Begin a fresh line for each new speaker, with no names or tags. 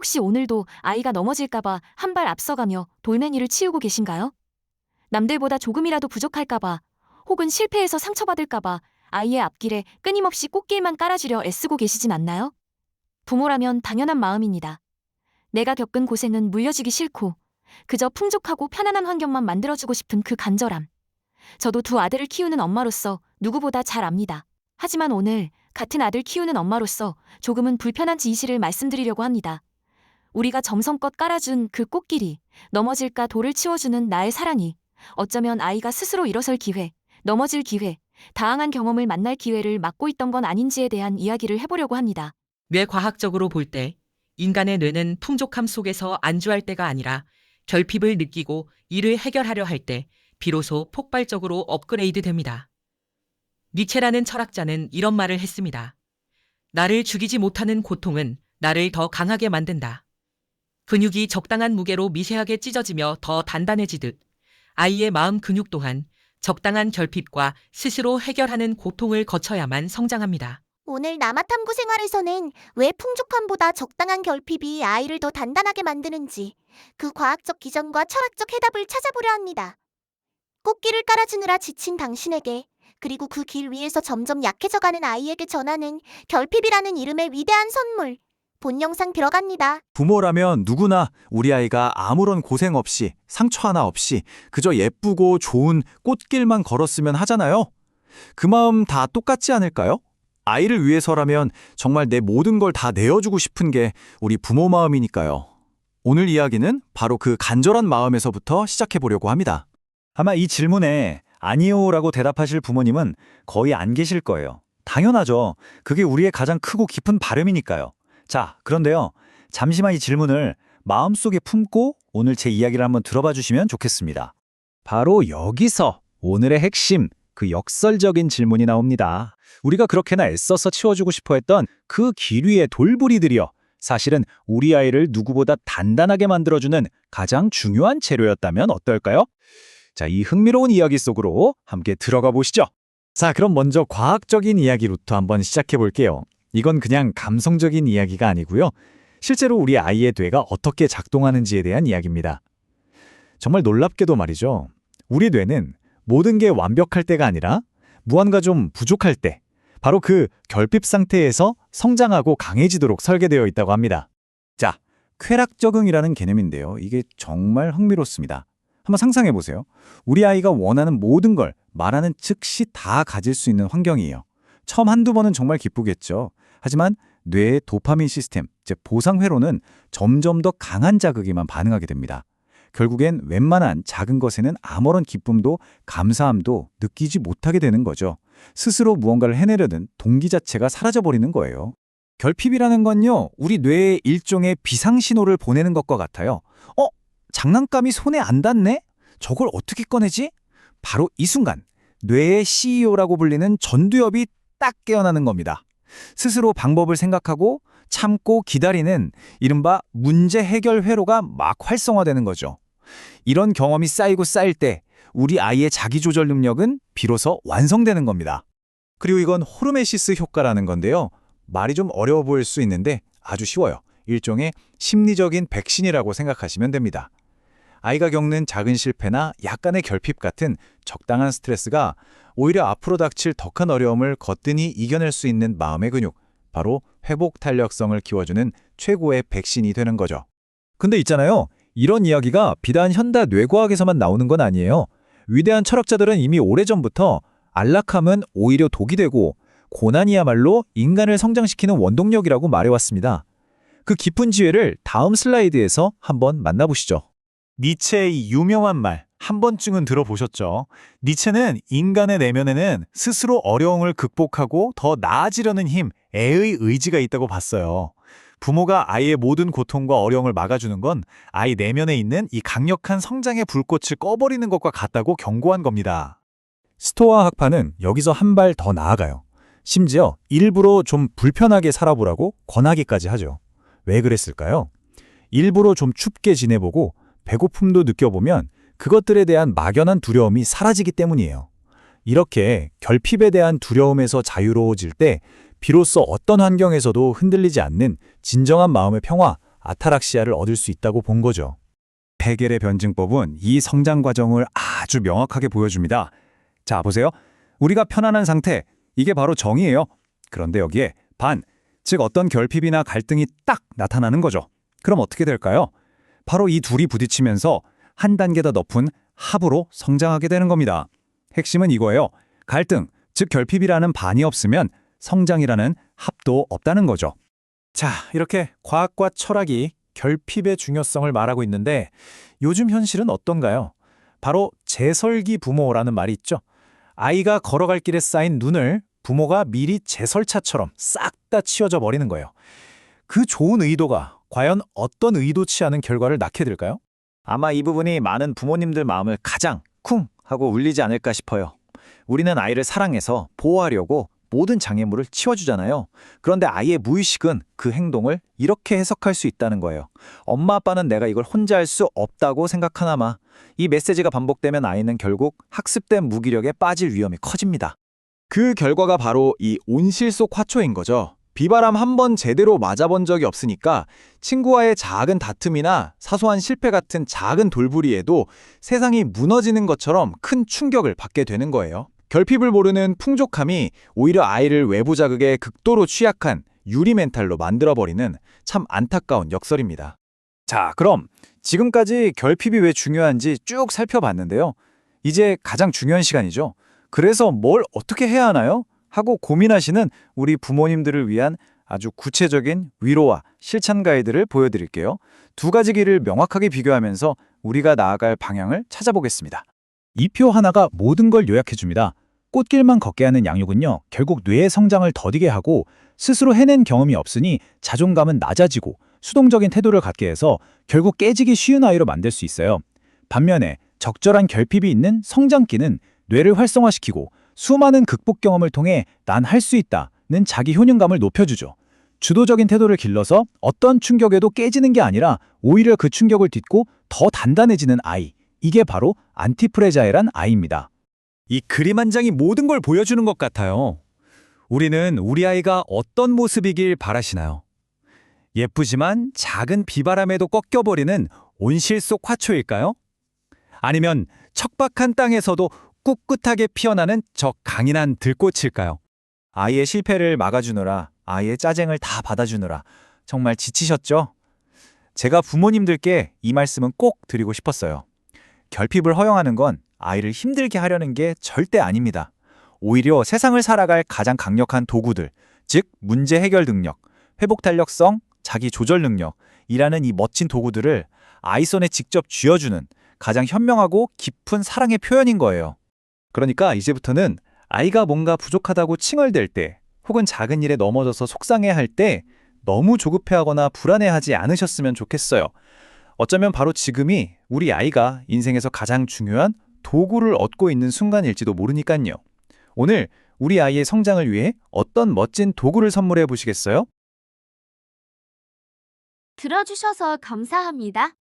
혹시 오늘도 아이가 넘어질까봐 한 발 앞서가며 돌멩이를 치우고 계신가요? 남들보다 조금이라도 부족할까봐 혹은 실패해서 상처받을까봐 아이의 앞길에 끊임없이 꽃길만 깔아주려 애쓰고 계시진 않나요? 부모라면 당연한 마음입니다. 내가 겪은 고생은 물려주기 싫고 그저 풍족하고 편안한 환경만 만들어주고 싶은 그 간절함. 저도 두 아들을 키우는 엄마로서 누구보다 잘 압니다. 하지만 오늘 같은 아들 키우는 엄마로서 조금은 불편한 진실을 말씀드리려고 합니다. 우리가 정성껏 깔아준 그 꽃길이 넘어질까 돌을 치워주는 나의 사랑이 어쩌면 아이가 스스로 일어설 기회, 넘어질 기회, 다양한 경험을 만날 기회를 막고 있던 건 아닌지에 대한 이야기를 해보려고 합니다.
뇌과학적으로 볼 때 인간의 뇌는 풍족함 속에서 안주할 때가 아니라 결핍을 느끼고 이를 해결하려 할 때 비로소 폭발적으로 업그레이드 됩니다. 니체라는 철학자는 이런 말을 했습니다. 나를 죽이지 못하는 고통은 나를 더 강하게 만든다. 근육이 적당한 무게로 미세하게 찢어지며 더 단단해지듯 아이의 마음 근육 또한 적당한 결핍과 스스로 해결하는 고통을 거쳐야만 성장합니다.
오늘 남아탐구 생활에서는 왜 풍족함보다 적당한 결핍이 아이를 더 단단하게 만드는지 그 과학적 기전과 철학적 해답을 찾아보려 합니다. 꽃길을 깔아주느라 지친 당신에게, 그리고 그 길 위에서 점점 약해져가는 아이에게 전하는 결핍이라는 이름의 위대한 선물. 본 영상 들어갑니다.
부모라면 누구나 우리 아이가 아무런 고생 없이 상처 하나 없이 그저 예쁘고 좋은 꽃길만 걸었으면 하잖아요. 그 마음 다 똑같지 않을까요? 아이를 위해서라면 정말 내 모든 걸 다 내어주고 싶은 게 우리 부모 마음이니까요. 오늘 이야기는 바로 그 간절한 마음에서부터 시작해 보려고 합니다.
아마 이 질문에 아니요라고 대답하실 부모님은 거의 안 계실 거예요. 당연하죠. 그게 우리의 가장 크고 깊은 바람이니까요. 자, 그런데요. 잠시만 이 질문을 마음속에 품고 오늘 제 이야기를 한번 들어봐 주시면 좋겠습니다. 바로 여기서 오늘의 핵심, 그 역설적인 질문이 나옵니다. 우리가 그렇게나 애써서 치워주고 싶어 했던 그 길 위의 돌부리들이여, 사실은 우리 아이를 누구보다 단단하게 만들어주는 가장 중요한 재료였다면 어떨까요? 자, 이 흥미로운 이야기 속으로 함께 들어가 보시죠. 자, 그럼 먼저 과학적인 이야기부터 한번 시작해 볼게요. 이건 그냥 감성적인 이야기가 아니고요. 실제로 우리 아이의 뇌가 어떻게 작동하는지에 대한 이야기입니다. 정말 놀랍게도 말이죠. 우리 뇌는 모든 게 완벽할 때가 아니라 무언가 좀 부족할 때, 바로 그 결핍 상태에서 성장하고 강해지도록 설계되어 있다고 합니다. 자, 쾌락 적응이라는 개념인데요. 이게 정말 흥미롭습니다. 한번 상상해 보세요. 우리 아이가 원하는 모든 걸 말하는 즉시 다 가질 수 있는 환경이에요. 처음 한두 번은 정말 기쁘겠죠. 하지만 뇌의 도파민 시스템, 즉 보상회로는 점점 더 강한 자극에만 반응하게 됩니다. 결국엔 웬만한 작은 것에는 아무런 기쁨도 감사함도 느끼지 못하게 되는 거죠. 스스로 무언가를 해내려는 동기 자체가 사라져버리는 거예요. 결핍이라는 건요, 우리 뇌에 일종의 비상신호를 보내는 것과 같아요. 장난감이 손에 안 닿네? 저걸 어떻게 꺼내지? 바로 이 순간 뇌의 CEO라고 불리는 전두엽이 딱 깨어나는 겁니다. 스스로 방법을 생각하고 참고 기다리는 이른바 문제 해결 회로가 막 활성화되는 거죠. 이런 경험이 쌓이고 쌓일 때 우리 아이의 자기조절 능력은 비로소 완성되는 겁니다. 그리고 이건 호르메시스 효과라는 건데요. 말이 좀 어려워 보일 수 있는데 아주 쉬워요. 일종의 심리적인 백신이라고 생각하시면 됩니다. 아이가 겪는 작은 실패나 약간의 결핍 같은 적당한 스트레스가 오히려 앞으로 닥칠 더 큰 어려움을 거뜬히 이겨낼 수 있는 마음의 근육, 바로 회복 탄력성을 키워주는 최고의 백신이 되는 거죠. 근데 있잖아요. 이런 이야기가 비단 현대 뇌과학에서만 나오는 건 아니에요. 위대한 철학자들은 이미 오래전부터 안락함은 오히려 독이 되고 고난이야말로 인간을 성장시키는 원동력이라고 말해왔습니다. 그 깊은 지혜를 다음 슬라이드에서 한번 만나보시죠. 니체의 이 유명한 말, 한 번쯤은 들어보셨죠? 니체는 인간의 내면에는 스스로 어려움을 극복하고 더 나아지려는 힘, 애의 의지가 있다고 봤어요. 부모가 아이의 모든 고통과 어려움을 막아주는 건 아이 내면에 있는 이 강력한 성장의 불꽃을 꺼버리는 것과 같다고 경고한 겁니다. 스토아 학파는 여기서 한 발 더 나아가요. 심지어 일부러 좀 불편하게 살아보라고 권하기까지 하죠. 왜 그랬을까요? 일부러 좀 춥게 지내보고 배고픔도 느껴보면 그것들에 대한 막연한 두려움이 사라지기 때문이에요. 이렇게 결핍에 대한 두려움에서 자유로워질 때 비로소 어떤 환경에서도 흔들리지 않는 진정한 마음의 평화, 아타락시아를 얻을 수 있다고 본 거죠. 베겔의 변증법은 이 성장 과정을 아주 명확하게 보여줍니다. 자, 보세요. 우리가 편안한 상태, 이게 바로 정이에요. 그런데 여기에 반, 즉 어떤 결핍이나 갈등이 딱 나타나는 거죠. 그럼 어떻게 될까요? 바로 이 둘이 부딪히면서 한 단계 더 높은 합으로 성장하게 되는 겁니다. 핵심은 이거예요. 갈등, 즉 결핍이라는 반이 없으면 성장이라는 합도 없다는 거죠. 자, 이렇게 과학과 철학이 결핍의 중요성을 말하고 있는데 요즘 현실은 어떤가요? 바로 재설기 부모라는 말이 있죠. 아이가 걸어갈 길에 쌓인 눈을 부모가 미리 제설차처럼 싹 다 치워져 버리는 거예요. 그 좋은 의도가 과연 어떤 의도치 않은 결과를 낳게 될까요? 아마 이 부분이 많은 부모님들 마음을 가장 쿵 하고 울리지 않을까 싶어요. 우리는 아이를 사랑해서 보호하려고 모든 장애물을 치워주잖아요. 그런데 아이의 무의식은 그 행동을 이렇게 해석할 수 있다는 거예요. 엄마 아빠는 내가 이걸 혼자 할 수 없다고 생각하나마. 이 메시지가 반복되면 아이는 결국 학습된 무기력에 빠질 위험이 커집니다.
그 결과가 바로 이 온실 속 화초인 거죠. 비바람 한 번 제대로 맞아본 적이 없으니까 친구와의 작은 다툼이나 사소한 실패 같은 작은 돌부리에도 세상이 무너지는 것처럼 큰 충격을 받게 되는 거예요. 결핍을 모르는 풍족함이 오히려 아이를 외부 자극에 극도로 취약한 유리 멘탈로 만들어버리는 참 안타까운 역설입니다.
자, 그럼 지금까지 결핍이 왜 중요한지 쭉 살펴봤는데요. 이제 가장 중요한 시간이죠. 그래서 뭘 어떻게 해야 하나요? 하고 고민하시는 우리 부모님들을 위한 아주 구체적인 위로와 실천 가이드를 보여드릴게요. 두 가지 길을 명확하게 비교하면서 우리가 나아갈 방향을 찾아보겠습니다. 이 표 하나가 모든 걸 요약해줍니다. 꽃길만 걷게 하는 양육은요, 결국 뇌의 성장을 더디게 하고 스스로 해낸 경험이 없으니 자존감은 낮아지고 수동적인 태도를 갖게 해서 결국 깨지기 쉬운 아이로 만들 수 있어요. 반면에 적절한 결핍이 있는 성장기는 뇌를 활성화시키고 수많은 극복 경험을 통해 난 할 수 있다는 자기 효능감을 높여주죠. 주도적인 태도를 길러서 어떤 충격에도 깨지는 게 아니라 오히려 그 충격을 딛고 더 단단해지는 아이. 이게 바로 안티프레자일한 아이입니다. 이 그림 한 장이 모든 걸 보여주는 것 같아요. 우리는 우리 아이가 어떤 모습이길 바라시나요? 예쁘지만 작은 비바람에도 꺾여버리는 온실 속 화초일까요? 아니면 척박한 땅에서도 꿋꿋하게 피어나는 저 강인한 들꽃일까요? 아이의 실패를 막아주느라, 아이의 짜증을 다 받아주느라 정말 지치셨죠? 제가 부모님들께 이 말씀은 꼭 드리고 싶었어요. 결핍을 허용하는 건 아이를 힘들게 하려는 게 절대 아닙니다. 오히려 세상을 살아갈 가장 강력한 도구들, 즉 문제 해결 능력, 회복 탄력성, 자기 조절 능력이라는 이 멋진 도구들을 아이 손에 직접 쥐어주는 가장 현명하고 깊은 사랑의 표현인 거예요. 그러니까 이제부터는 아이가 뭔가 부족하다고 칭얼댈 때 혹은 작은 일에 넘어져서 속상해할 때 너무 조급해하거나 불안해하지 않으셨으면 좋겠어요. 어쩌면 바로 지금이 우리 아이가 인생에서 가장 중요한 도구를 얻고 있는 순간일지도 모르니까요. 오늘 우리 아이의 성장을 위해 어떤 멋진 도구를 선물해 보시겠어요?
들어주셔서 감사합니다.